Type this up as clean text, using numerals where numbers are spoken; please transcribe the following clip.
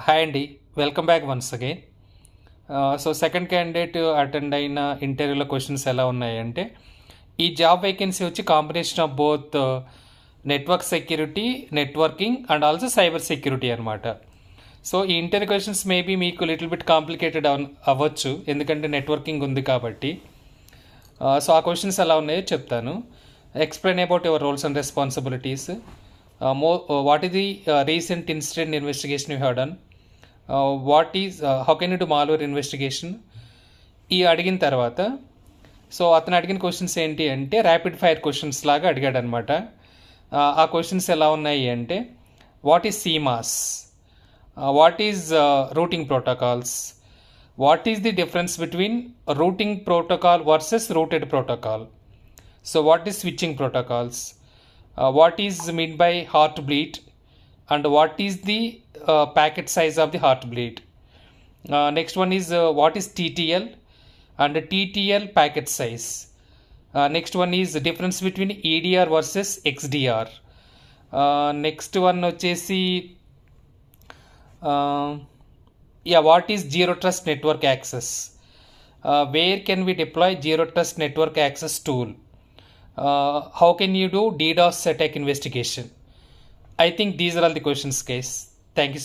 Hi అండి. Welcome back once again. So second candidate attend అయిన ఇంటర్వ్యూలో క్వశ్చన్స్ ఎలా ఉన్నాయంటే, ఈ జాబ్ వేకెన్సీ వచ్చి combination of both network security, networking and also cyber security అనమాట. సో ఈ ఇంటర్వ్యూ క్వశ్చన్స్ మేబీ మీకు లిటిల్ బిట్ కాంప్లికేటెడ్ అవ్వచ్చు, ఎందుకంటే నెట్వర్కింగ్ ఉంది కాబట్టి. సో ఆ క్వశ్చన్స్ ఎలా ఉన్నాయో చెప్తాను. Explain about your roles and responsibilities. What is the recent incident investigation you have done? How can you do malware investigation? ఈ అడిగిన తర్వాత సో అతను అడిగిన క్వశ్చన్స్ ఏంటి అంటే ర్యాపిడ్ ఫైర్ క్వశ్చన్స్ లాగా అడిగాడు అనమాట. ఆ క్వశ్చన్స్ ఎలా ఉన్నాయి అంటే, what is schemas, what is routing protocols, what is the difference between routing protocol versus routed protocol, so what is switching protocols, what is meant by heartbleed, and what is the packet size of the heartbleed. Next one is what is TTL and TTL packet size. Next one is the difference between EDR versus XDR. Next one వచ్చేసి what is zero trust network access, where can we deploy zero trust network access tool, how can you do DDoS attack investigation. I think these are all the questions, guys. Thank you.